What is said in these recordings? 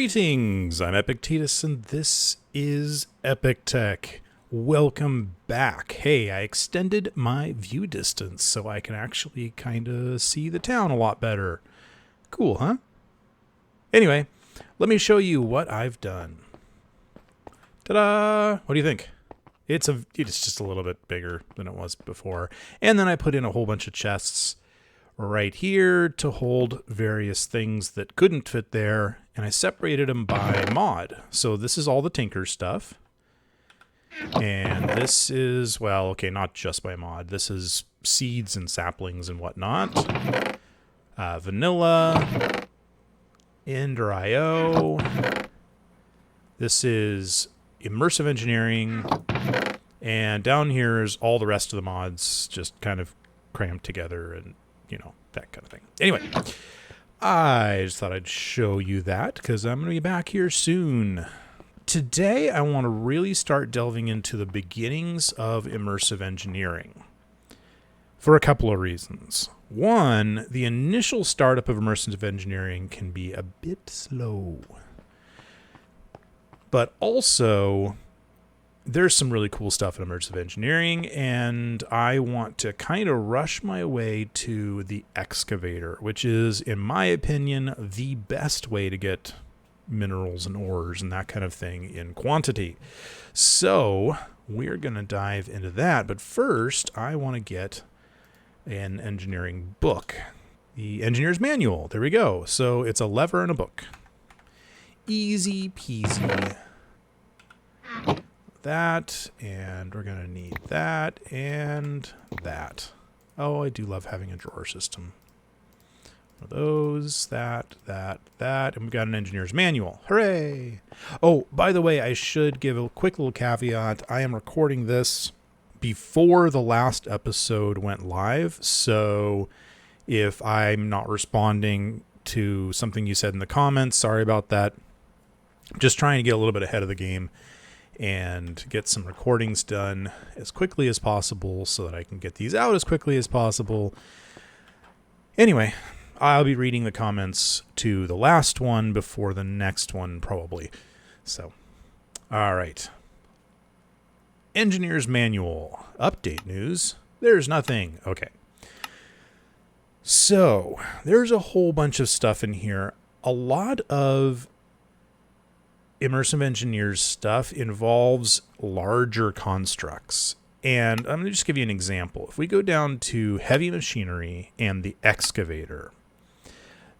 Greetings, I'm Epictetus and this is epiktek. Welcome back. Hey, I extended my view distance so I can actually kind of see the town a lot better. Cool, huh? Anyway, let me show you what I've done. Ta-da! What do you think? It's just a little bit bigger than it was before. And then I put in a whole bunch of chests right here to hold various things that couldn't fit there, and I separated them by mod. So this is all the tinker stuff. And this is, well, okay, not just by mod. This is seeds and saplings and whatnot. Vanilla. Ender.io. This is Immersive Engineering. And down here is all the rest of the mods just kind of crammed together and, you know, that kind of thing. Anyway, I just thought I'd show you that because I'm going to be back here soon. Today, I want to really start delving into the beginnings of immersive engineering for a couple of reasons. One, the initial startup of immersive engineering can be a bit slow. But also, there's some really cool stuff in immersive engineering, and I want to kind of rush my way to the excavator, which is, in my opinion, the best way to get minerals and ores and that kind of thing in quantity. So we're going to dive into that. But first, I want to get an engineering book. The engineer's manual. There we go. So it's a lever and a book. Easy peasy. That, and we're going to need that and that. Oh, I do love having a drawer system. One of those, that, and we've got an engineer's manual. Hooray! Oh, by the way, I should give a quick little caveat. I am recording this before the last episode went live, so if I'm not responding to something you said in the comments, sorry about that. I'm just trying to get a little bit ahead of the game and get some recordings done as quickly as possible so that I can get these out as quickly as possible. Anyway, I'll be reading the comments to the last one before the next one, probably. So, all right. Engineer's Manual. Update news. There's nothing. Okay. So, there's a whole bunch of stuff in here. A lot of Immersive Engineer's stuff involves larger constructs. And I'm going to just give you an example. If we go down to heavy machinery and the excavator,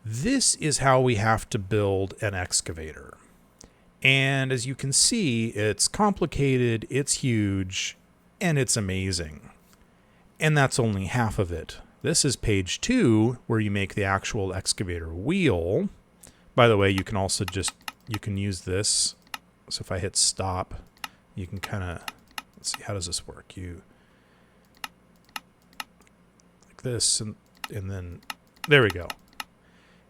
this is how we have to build an excavator. And as you can see, it's complicated, it's huge, and it's amazing. And that's only half of it. This is page 2, where you make the actual excavator wheel. By the way, you can also you can use this. So if I hit stop, you can kind of, let's see, how does this work? You, like this, and then, there we go.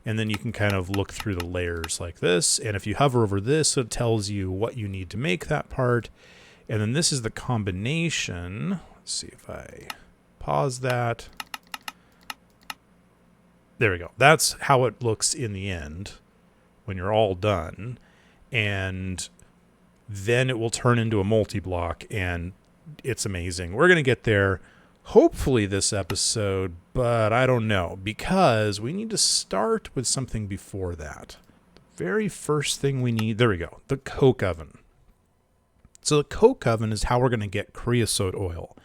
And then you can kind of look through the layers like this. And if you hover over this, it tells you what you need to make that part. And then this is the combination. Let's see if I pause that. There we go. That's how it looks in the end when you're all done. And then it will turn into a multi-block, and it's amazing. We're going to get there hopefully this episode, but I don't know, because we need to start with something before that. The very first thing we need, there we go, the coke oven. So the coke oven is how we're going to get creosote oil.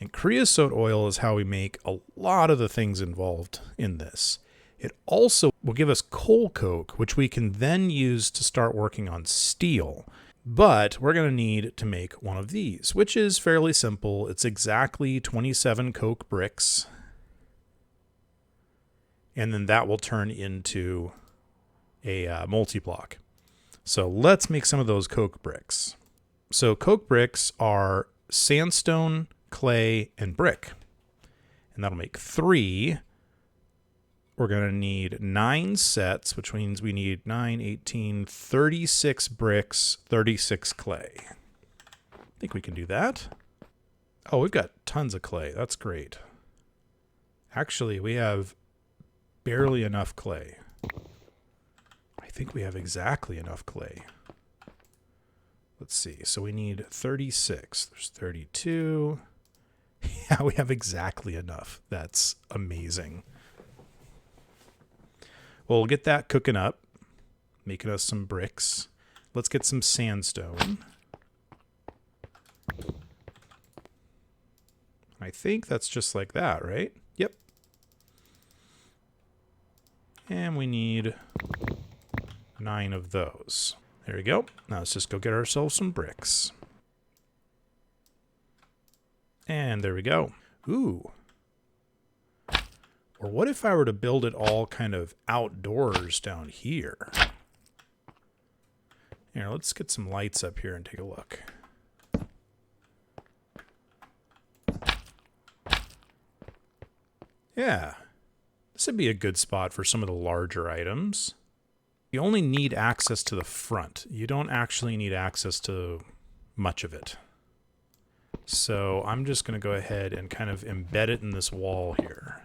And creosote oil is how we make a lot of the things involved in this. It also will give us coal coke, which we can then use to start working on steel. But we're going to need to make one of these, which is fairly simple. It's exactly 27 coke bricks. And then that will turn into a multi-block. So let's make some of those coke bricks. So coke bricks are sandstone, clay, and brick. And that'll make 3. We're going to need 9 sets, which means we need 9, 18, 36 bricks, 36 clay. I think we can do that. Oh, we've got tons of clay. That's great. Actually, we have barely enough clay. I think we have exactly enough clay. Let's see. So we need 36. There's 32. Yeah, we have exactly enough. That's amazing. Well, we'll get that cooking up, making us some bricks. Let's get some sandstone. I think that's just like that, right? Yep. And we need 9 of those. There we go. Now let's just go get ourselves some bricks. And there we go. Ooh. Or what if I were to build it all kind of outdoors down here? Here, let's get some lights up here and take a look. Yeah. This would be a good spot for some of the larger items. You only need access to the front. You don't actually need access to much of it. So I'm just going to go ahead and kind of embed it in this wall here.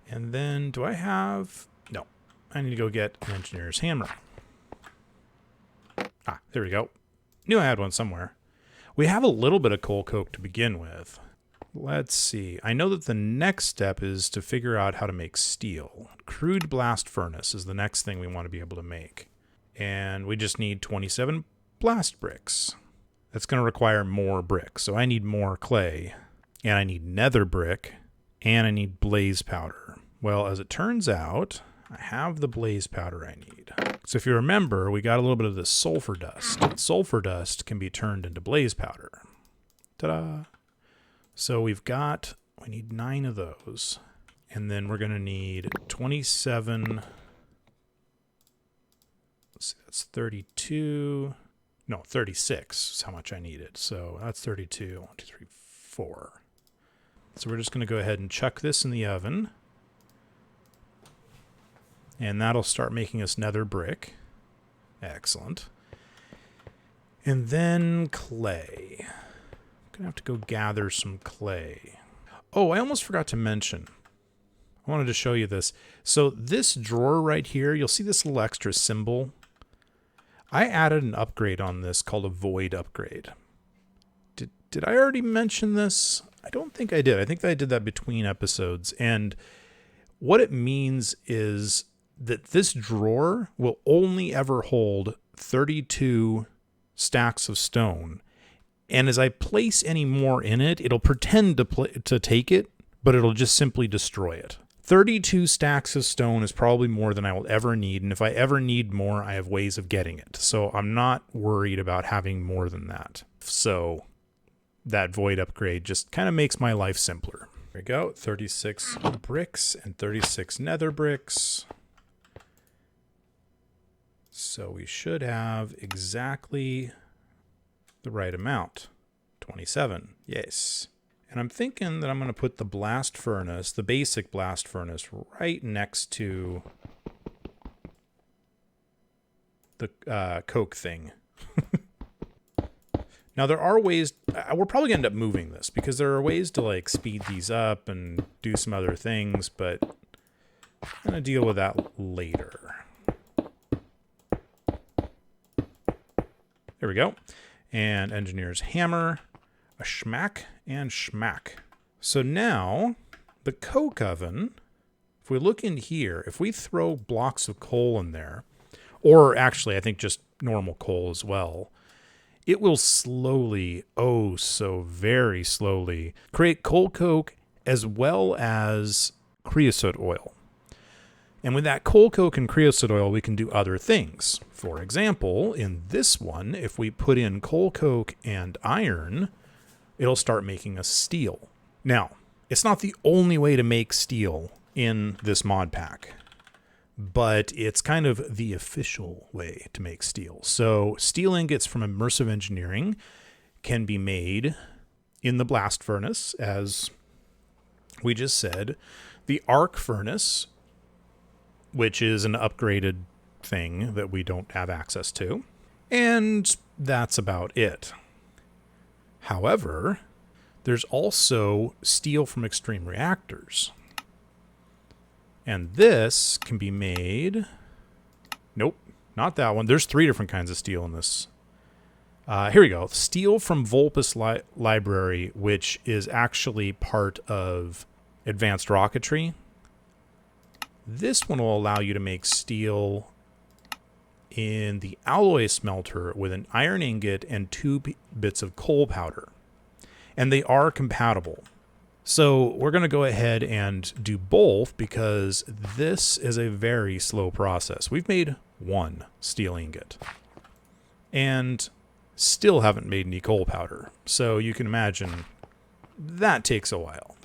And then do I have... No. I need to go get an engineer's hammer. Ah, there we go. Knew I had one somewhere. We have a little bit of coal coke to begin with. Let's see. I know that the next step is to figure out how to make steel. Crude blast furnace is the next thing we want to be able to make. And we just need 27 blast bricks. That's going to require more bricks. So I need more clay. And I need nether brick. And I need blaze powder. Well, as it turns out, I have the blaze powder I need. So if you remember, we got a little bit of this sulfur dust. Sulfur dust can be turned into blaze powder. Ta-da! So we need 9 of those. And then we're going to need 27. Let's see, that's 32. No, 36 is how much I needed. So that's 32. 1, 2, 3, 4. So we're just going to go ahead and chuck this in the oven. And that'll start making us nether brick. Excellent. And then clay. I'm going to have to go gather some clay. Oh, I almost forgot to mention. I wanted to show you this. So this drawer right here, you'll see this little extra symbol. I added an upgrade on this called a void upgrade. Did I already mention this? I don't think I did. I think that I did that between episodes. And what it means is that this drawer will only ever hold 32 stacks of stone. And as I place any more in it, it'll pretend to take it, but it'll just simply destroy it. 32 stacks of stone is probably more than I will ever need. And if I ever need more, I have ways of getting it. So I'm not worried about having more than that. So that void upgrade just kind of makes my life simpler. There we go. 36 bricks and 36 nether bricks. So we should have exactly the right amount. 27. Yes. And I'm thinking that I'm going to put the blast furnace, the basic blast furnace, right next to the coke thing. Now there are ways, we're probably going to end up moving this because there are ways to like speed these up and do some other things, but I'm going to deal with that later. There we go. And engineer's hammer, a schmack, and schmack. So now, the coke oven, if we look in here, if we throw blocks of coal in there, or actually I think just normal coal as well, it will slowly, oh so very slowly, create coal coke as well as creosote oil. And with that coal coke and creosote oil, we can do other things. For example, in this one, if we put in coal coke and iron, it'll start making us steel. Now, it's not the only way to make steel in this mod pack, but it's kind of the official way to make steel. So steel ingots from Immersive Engineering can be made in the blast furnace, as we just said. The arc furnace, which is an upgraded thing that we don't have access to, And that's about it. However, there's also steel from extreme reactors. And this can be made... Nope, not that one. There's 3 different kinds of steel in this. Here we go. Steel from Vulpes Library, which is actually part of advanced rocketry. This one will allow you to make steel in the alloy smelter with an iron ingot and 2 bits of coal powder. And they are compatible. So we're going to go ahead and do both because this is a very slow process. We've made 1 steel ingot and still haven't made any coal powder. So you can imagine that takes a while.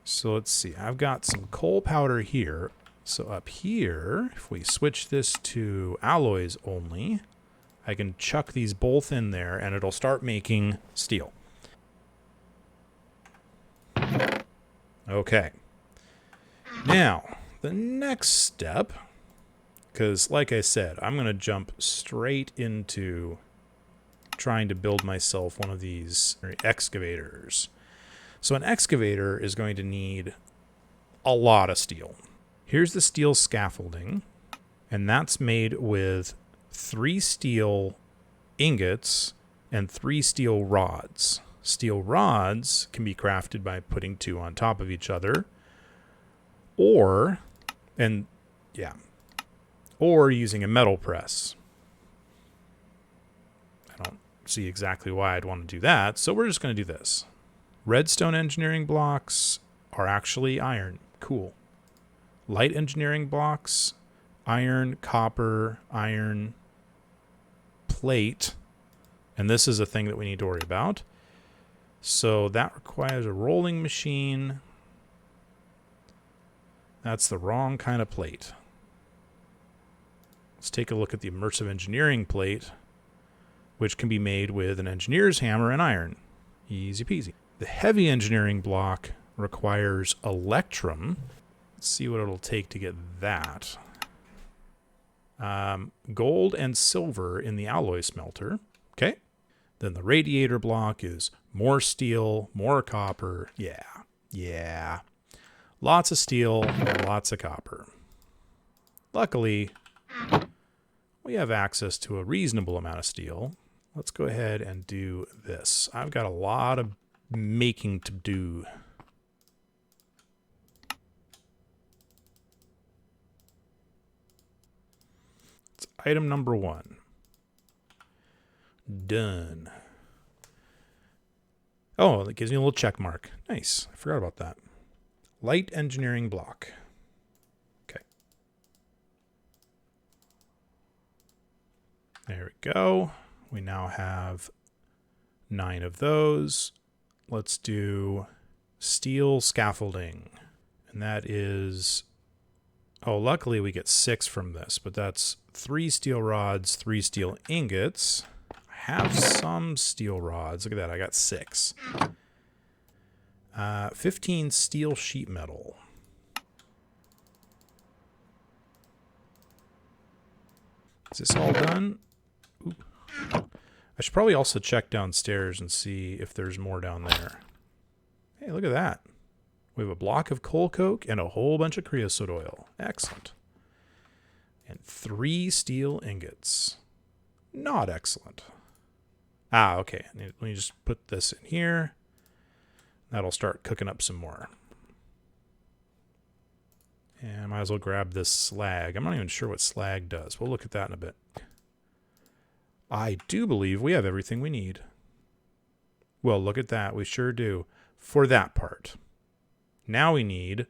So let's see. I've got some coal powder here. So up here, if we switch this to alloys only, I can chuck these both in there and it'll start making steel. Okay. Now, the next step, because like I said, I'm going to jump straight into trying to build myself one of these excavators. So an excavator is going to need a lot of steel. Here's the steel scaffolding, and that's made with 3 steel ingots and 3 steel rods. Steel rods can be crafted by putting 2 on top of each other, or using a metal press. I don't see exactly why I'd want to do that, so we're just going to do this. Redstone engineering blocks are actually iron. Cool. Light engineering blocks, iron, copper, iron, plate, and this is a thing that we need to worry about. So that requires a rolling machine. That's the wrong kind of plate. Let's take a look at the Immersive Engineering plate, which can be made with an engineer's hammer and iron. Easy peasy. The heavy engineering block requires electrum. Let's see what it'll take to get that. Gold and silver in the alloy smelter. Okay. Then the radiator block is more steel, more copper. Yeah. Lots of steel and lots of copper. Luckily, we have access to a reasonable amount of steel. Let's go ahead and do this. I've got a lot of making to do. It's item number 1. Done. Oh, that gives me a little check mark. Nice. I forgot about that. Light engineering block. Okay. There we go. We now have 9 of those. Let's do steel scaffolding. And that is... Oh, luckily we get 6 from this, but that's 3 steel rods, 3 steel ingots. I have some steel rods. Look at that. I got 6. 15 steel sheet metal. Is this all done? Ooh. I should probably also check downstairs and see if there's more down there. Hey, look at that. We have a block of coal coke and a whole bunch of creosote oil. Excellent. And 3 steel ingots. Not excellent. Ah, okay. Let me just put this in here. That'll start cooking up some more. And I might as well grab this slag. I'm not even sure what slag does. We'll look at that in a bit. I do believe we have everything we need. Well, look at that. We sure do. For that part. Now we need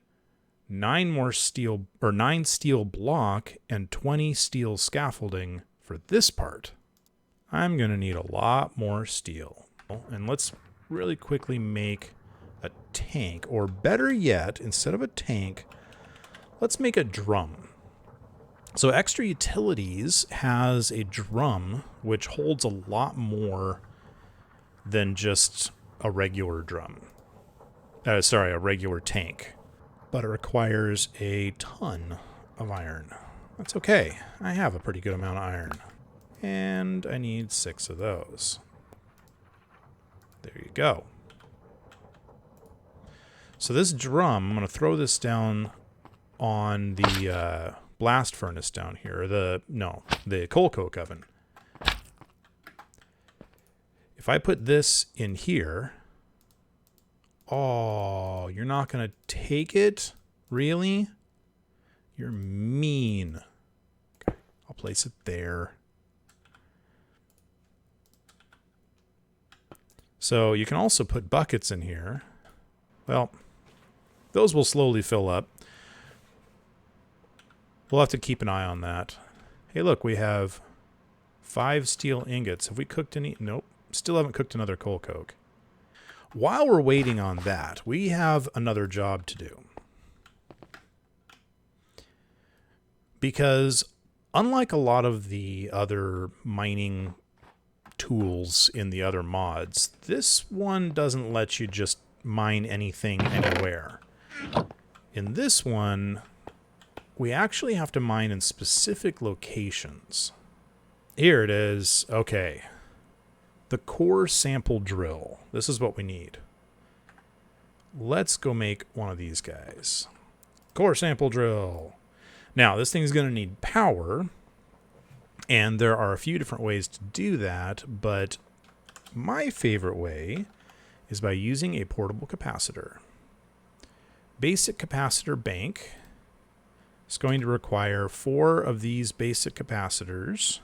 9 steel block and 20 steel scaffolding for this part. I'm going to need a lot more steel. And let's really quickly make a tank, or better yet, instead of a tank, let's make a drum. So Extra Utilities has a drum which holds a lot more than just a regular drum. A regular tank. But it requires a ton of iron. That's okay. I have a pretty good amount of iron. And I need 6 of those. There you go. So this drum, I'm going to throw this down on the blast furnace down here. The coal coke oven. If I put this in here... Oh, you're not going to take it? Really? You're mean. Okay, I'll place it there. So you can also put buckets in here. Well, those will slowly fill up. We'll have to keep an eye on that. Hey, look, we have 5 steel ingots. Have we cooked any? Nope. Still haven't cooked another coal coke. While we're waiting on that, we have another job to do. Because unlike a lot of the other mining tools in the other mods, this one doesn't let you just mine anything anywhere. In this one, we actually have to mine in specific locations. Here it is. Okay. The core sample drill. This is what we need. Let's go make one of these guys. Core sample drill. Now, this thing's going to need power, and there are a few different ways to do that, but my favorite way is by using a portable capacitor. Basic capacitor bank is going to require 4 of these basic capacitors,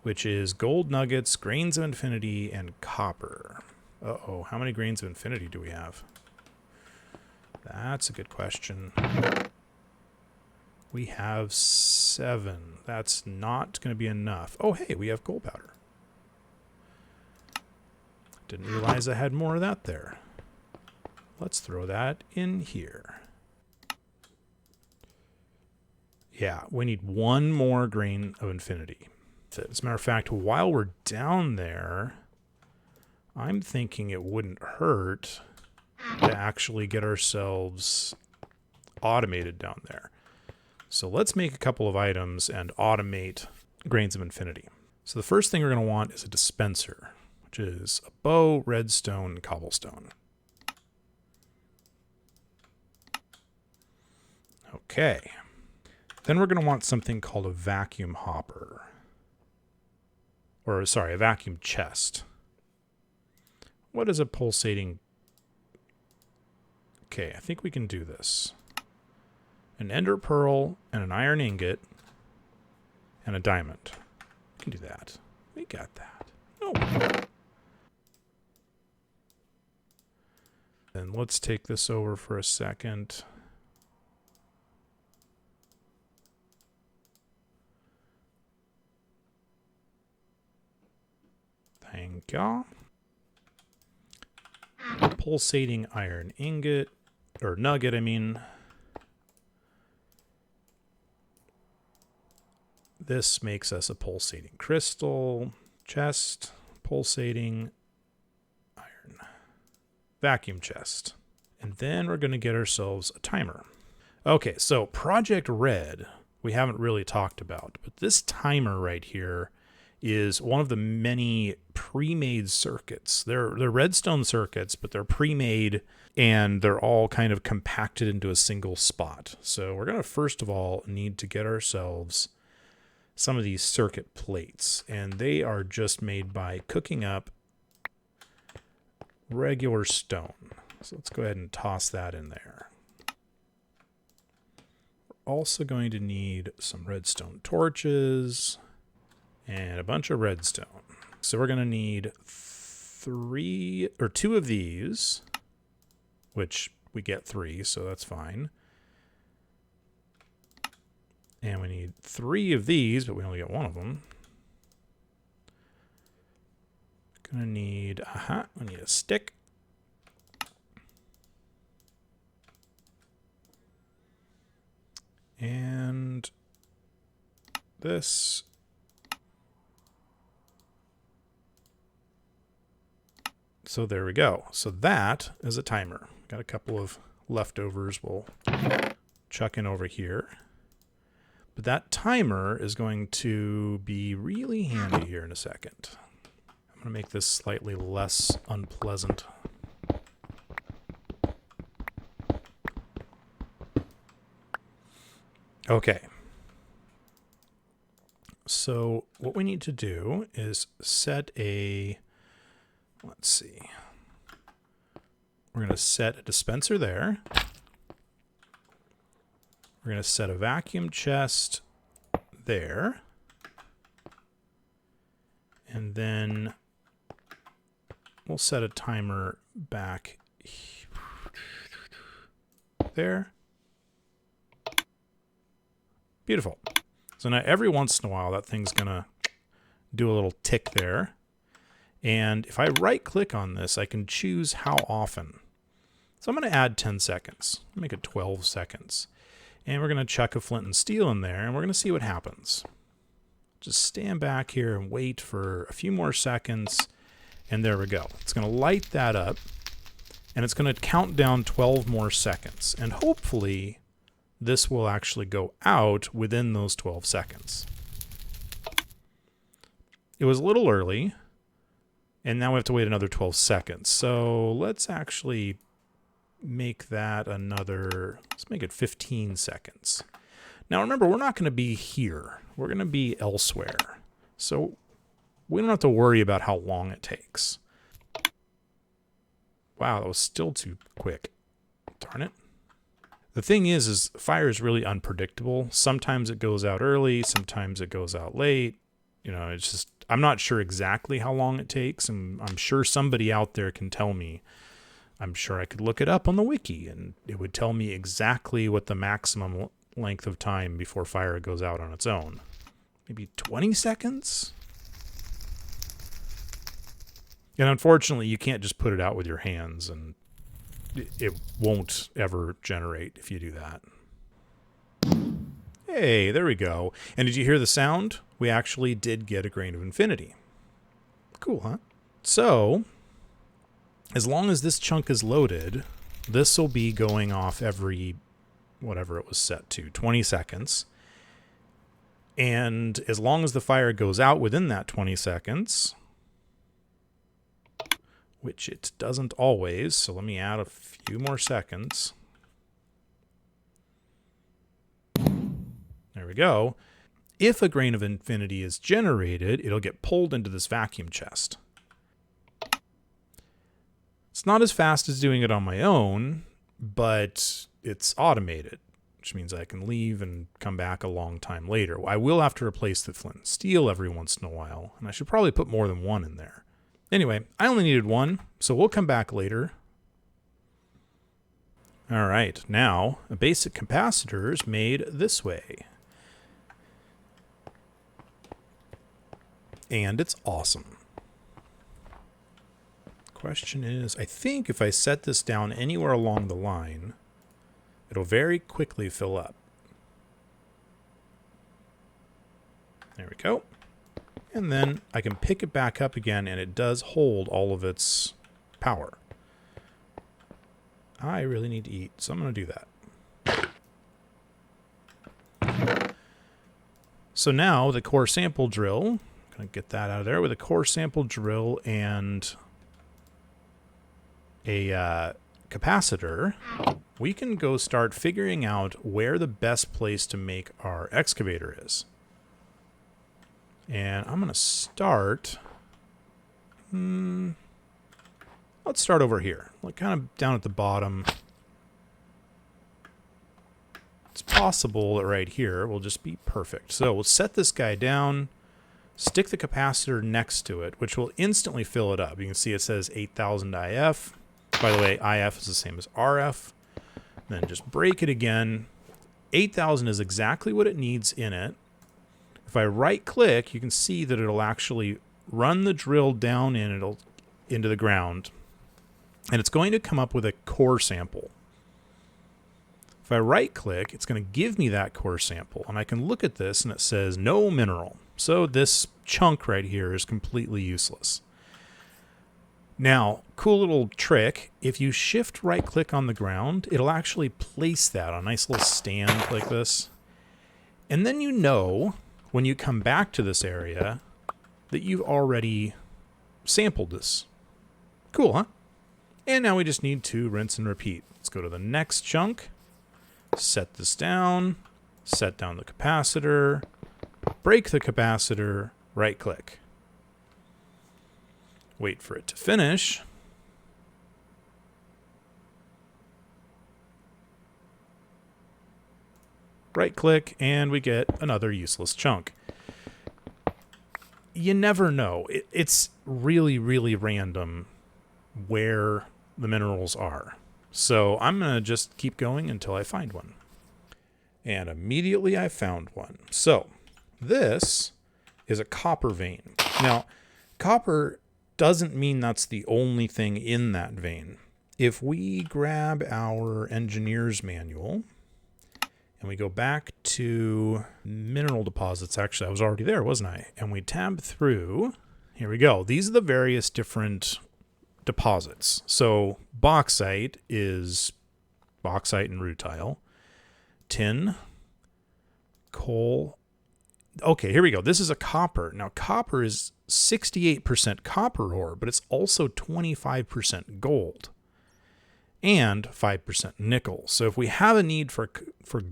which is gold nuggets, grains of infinity, and copper. Uh-oh, how many grains of infinity do we have? That's a good question. We have 7. That's not going to be enough. Oh, hey, we have gold powder. Didn't realize I had more of that there. Let's throw that in here. Yeah, we need 1 more grain of infinity. As a matter of fact, while we're down there, I'm thinking it wouldn't hurt to actually get ourselves automated down there. So let's make a couple of items and automate grains of infinity. So the first thing we're going to want is a dispenser, which is a bow, redstone, and cobblestone. Okay. Then we're going to want something called a vacuum hopper. Or, sorry, a vacuum chest. What is a pulsating... Okay, I think we can do this. An ender pearl and an iron ingot and a diamond. We can do that. We got that. No. Then let's take this over for a second. Thank y'all. Pulsating iron ingot, or nugget, I mean. This makes us a pulsating crystal, chest, pulsating iron, vacuum chest. And then we're going to get ourselves a timer. Okay, so Project Red, we haven't really talked about, but this timer right here is one of the many pre-made circuits. They're redstone circuits, but they're pre-made and they're all kind of compacted into a single spot. So we're going to first of all need to get ourselves some of these circuit plates, and they are just made by cooking up regular stone. So let's go ahead and toss that in there. We're also going to need some redstone torches and a bunch of redstone. So we're going to need 2 of these, which we get 3, so that's fine. And we need 3 of these, but we only get 1 of them. Gonna need, we need a stick. And this. So there we go. So that is a timer. Got a couple of leftovers we'll chuck in over here. But that timer is going to be really handy here in a second. I'm going to make this slightly less unpleasant. Okay. So what we need to do is set a, let's see. We're going to set a dispenser there. We're going to set a vacuum chest there. And then we'll set a timer back there. Beautiful. So now every once in a while, that thing's going to do a little tick there. And if I right click on this, I can choose how often. So I'm going to add 10 seconds, make it 12 seconds. And we're going to chuck a flint and steel in there, and we're going to see what happens. Just stand back here and wait for a few more seconds, and there we go. It's going to light that up, and it's going to count down 12 more seconds. And hopefully, this will actually go out within those 12 seconds. It was a little early, and now we have to wait another 12 seconds. So let's actually make that another, let's make it 15 seconds. Now remember, we're not going to be here. We're going to be elsewhere. So we don't have to worry about how long it takes. Wow, that was still too quick. Darn it. The thing is fire is really unpredictable. Sometimes it goes out early, sometimes it goes out late. You know, it's just, I'm not sure exactly how long it takes, and I'm sure somebody out there can tell me. I'm sure I could look it up on the wiki, and it would tell me exactly what the maximum length of time before fire goes out on its own. Maybe 20 seconds? And unfortunately, you can't just put it out with your hands, and it won't ever generate if you do that. Hey, there we go. And did you hear the sound? We actually did get a grain of infinity. Cool, huh? So, as long as this chunk is loaded, this will be going off every, whatever it was set to, 20 seconds. And as long as the fire goes out within that 20 seconds, which it doesn't always, so let me add a few more seconds. There we go. If a grain of infinity is generated, it'll get pulled into this vacuum chest. It's not as fast as doing it on my own, but it's automated, which means I can leave and come back a long time later. I will have to replace the flint and steel every once in a while, and I should probably put more than one in there. Anyway, I only needed one, so we'll come back later. All right, now a basic capacitor is made this way. And it's awesome. Question is, I think if I set this down anywhere along the line, it'll very quickly fill up. There we go. And then I can pick it back up again, and it does hold all of its power. I really need to eat, so I'm going to do that. So now the core sample drill, I'm going to get that out of there with a core sample drill and a capacitor. We can go start figuring out where the best place to make our excavator is. And I'm going to start, let's start over here, like kind of down at the bottom. It's possible that right here will just be perfect. So we'll set this guy down, stick the capacitor next to it, which will instantly fill it up. You can see it says 8000 IF. By the way, IF is the same as RF. Then just break it again. 8000 is exactly what it needs in it. If I right click, you can see that it'll actually run the drill down into the ground, and it's going to come up with a core sample. If I right click, it's going to give me that core sample, and I can look at this and it says no mineral. So this chunk right here is completely useless. Now, cool little trick, if you shift right click on the ground, it'll actually place that on a nice little stand like this. And then you know, when you come back to this area, that you've already sampled this. Cool, huh? And now we just need to rinse and repeat. Let's go to the next chunk, set this down, set down the capacitor, break the capacitor, right click. Wait for it to finish. Right click, and we get another useless chunk. You never know. It's really, really random where the minerals are. So I'm going to just keep going until I find one. And immediately I found one. So this is a copper vein. Now, copper doesn't mean that's the only thing in that vein. If we grab our engineer's manual and we go back to mineral deposits, actually I was already there, wasn't I? And we tab through, here we go. These are the various different deposits. So bauxite is bauxite and rutile. Tin, coal. Okay, here we go. This is a copper. Now copper is 68% copper ore, but it's also 25% gold and 5% nickel. So if we have a need for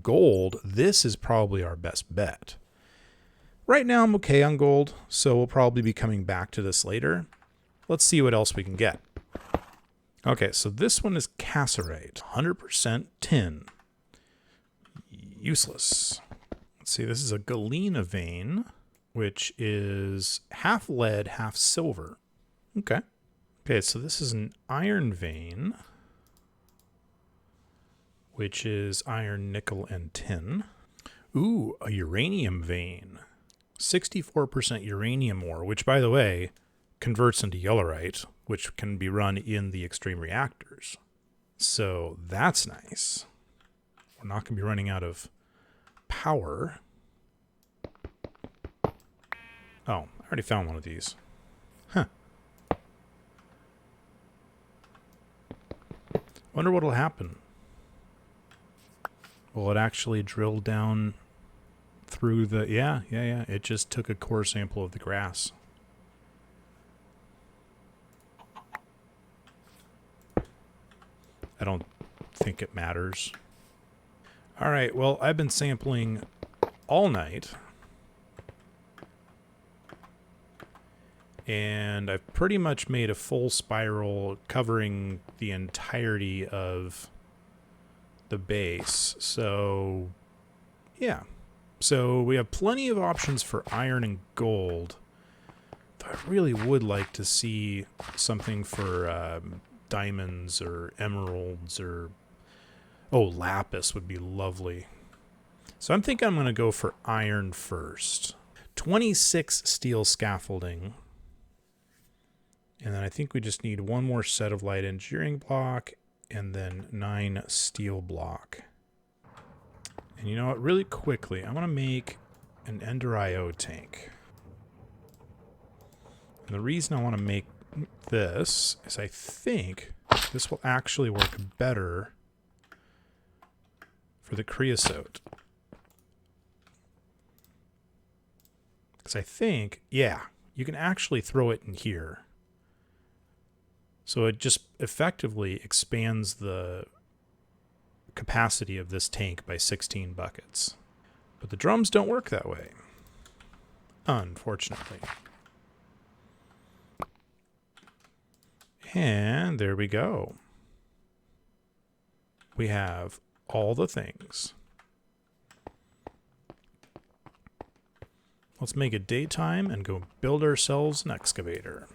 gold, this is probably our best bet. Right now I'm okay on gold, so we'll probably be coming back to this later. Let's see what else we can get. Okay, so this one is cassiterite, 100% tin. Useless. Let's see, this is a galena vein, which is half lead, half silver. Okay. Okay, so this is an iron vein, which is iron, nickel, and tin. Ooh, a uranium vein. 64% uranium ore, which, by the way, converts into yellorite, which can be run in the extreme reactors. So that's nice. We're not going to be running out of power. Oh, I already found one of these. Huh. Wonder what'll happen. Will it actually drill down through the... Yeah. It just took a core sample of the grass. I don't think it matters. All right, well, I've been sampling all night. And I've pretty much made a full spiral covering the entirety of the base. So, yeah. So we have plenty of options for iron and gold. I really would like to see something for diamonds or emeralds or... Oh, lapis would be lovely. So I'm thinking I'm going to go for iron first. 26 steel scaffolding. And then I think we just need one more set of light engineering block and then 9 steel block. And you know what? Really quickly, I want to make an Enderio tank. And the reason I want to make this is I think this will actually work better for the creosote. Because I think, yeah, you can actually throw it in here. So it just effectively expands the capacity of this tank by 16 buckets. But the drums don't work that way, unfortunately. And there we go. We have all the things. Let's make it daytime and go build ourselves an excavator.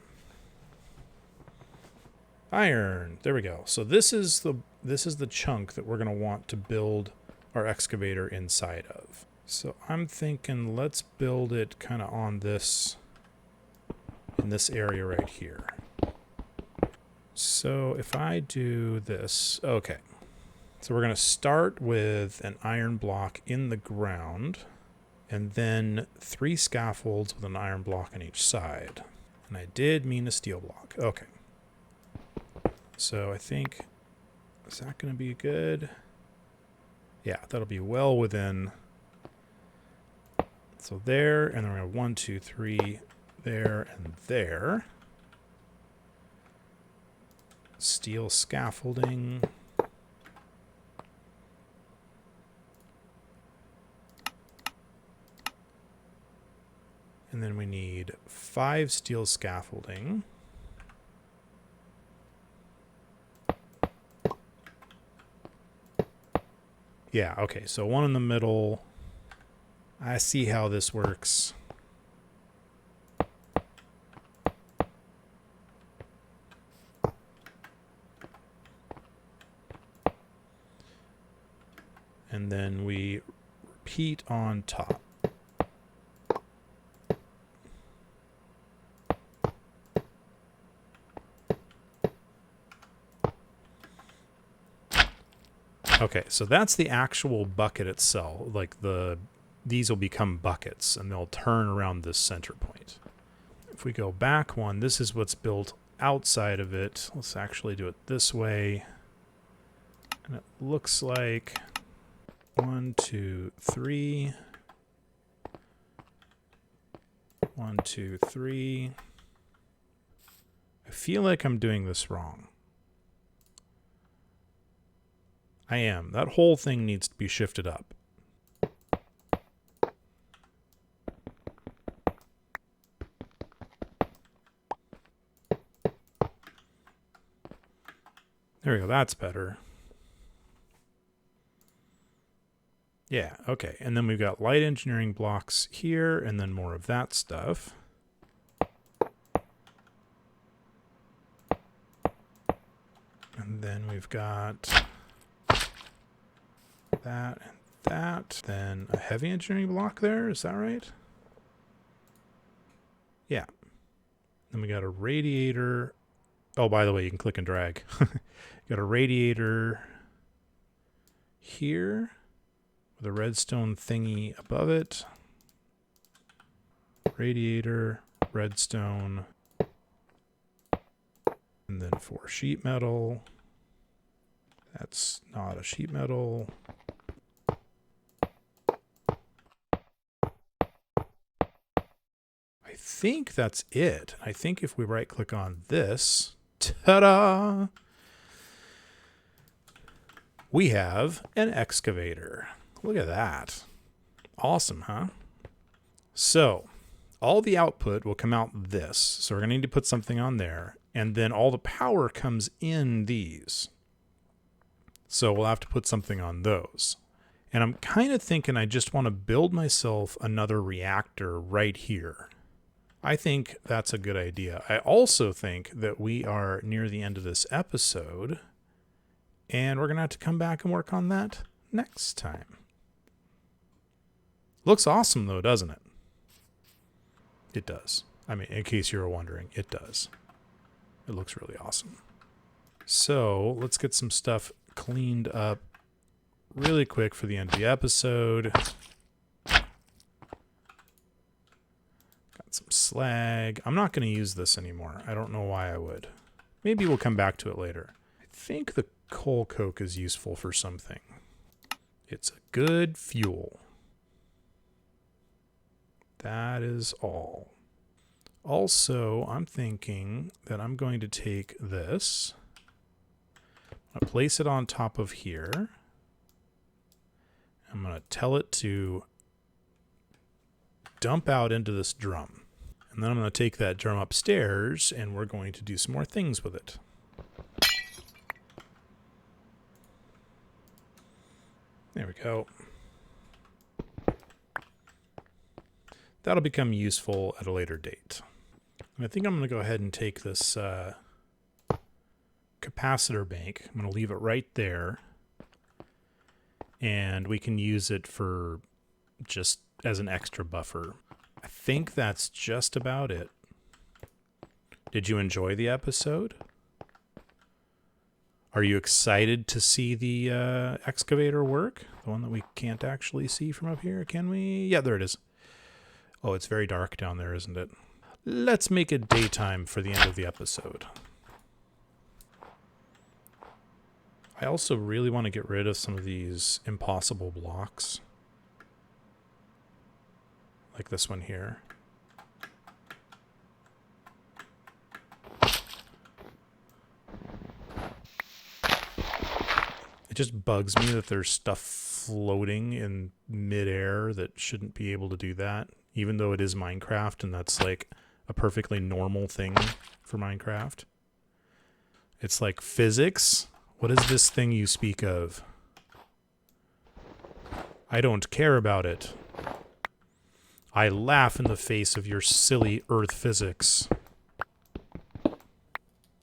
Iron. There we go. So this is the chunk that we're going to want to build our excavator inside of. So I'm thinking let's build it kind of on this, in this area right here. So if I do this, okay. So we're going to start with an iron block in the ground and then 3 scaffolds with an iron block on each side. And I did mean a steel block. Okay. So I think, is that going to be good? Yeah, that'll be well within So there, and then we're going to have 1, 2, 3, there, and there. Steel scaffolding. And then we need 5 steel scaffolding. Yeah, okay, so 1 in the middle. I see how this works. And then we repeat on top. Okay, so that's the actual bucket itself. Like these will become buckets and they'll turn around this center point. If we go back one, this is what's built outside of it. Let's actually do it this way. And it looks like 1, 2, 3. 1, 2, 3. I feel like I'm doing this wrong. I am. That whole thing needs to be shifted up. There we go. That's better. Yeah, okay. And then we've got light engineering blocks here, and then more of that stuff. And then we've got that and that. Then a heavy engineering block there. Is that right? Yeah. Then we got a radiator. Oh, by the way, you can click and drag. Got a radiator here with a redstone thingy above it. Radiator, redstone, and then 4 sheet metal. That's not a sheet metal. I think that's it. I think if we right click on this, ta-da! We have an excavator. Look at that. Awesome, huh? So all the output will come out this. So we're going to need to put something on there. And then all the power comes in these. So we'll have to put something on those. And I'm kind of thinking I just want to build myself another reactor right here. I think that's a good idea. I also think that we are near the end of this episode. And we're going to have to come back and work on that next time. Looks awesome, though, doesn't it? It does. I mean, in case you were wondering, it does. It looks really awesome. So let's get some stuff cleaned up really quick for the end of the episode. Got some slag. I'm not going to use this anymore. I don't know why I would. Maybe we'll come back to it later. I think the coal coke is useful for something. It's a good fuel. That is all. Also, I'm thinking that I'm going to take this. I'm going to place it on top of here. I'm going to tell it to dump out into this drum. And then I'm going to take that drum upstairs and we're going to do some more things with it. There we go. That'll become useful at a later date. And I think I'm going to go ahead and take this capacitor bank. I'm going to leave it right there. And we can use it for just as an extra buffer. I think that's just about it. Did you enjoy the episode? Are you excited to see the excavator work? The one that we can't actually see from up here, can we? Yeah, there it is. Oh, it's very dark down there, isn't it? Let's make it daytime for the end of the episode. I also really want to get rid of some of these impossible blocks. like this one here. It just bugs me that there's stuff floating in midair that shouldn't be able to do that, even though it is Minecraft and that's like a perfectly normal thing for Minecraft. It's like physics. What is this thing you speak of? I don't care about it. I laugh in the face of your silly Earth physics.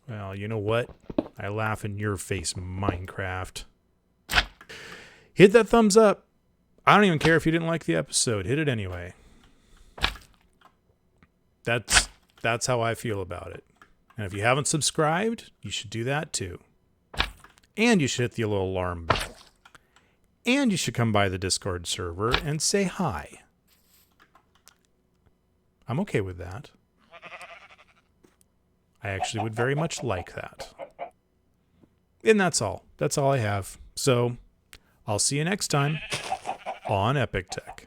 Well, you know what? I laugh in your face, Minecraft. Hit that thumbs up. I don't even care if you didn't like the episode. Hit it anyway. That's how I feel about it. And if you haven't subscribed, you should do that too. And you should hit the little alarm bell. And you should come by the Discord server and say hi. I'm okay with that. I actually would very much like that. And that's all. That's all I have. So, I'll see you next time on Epic Tech.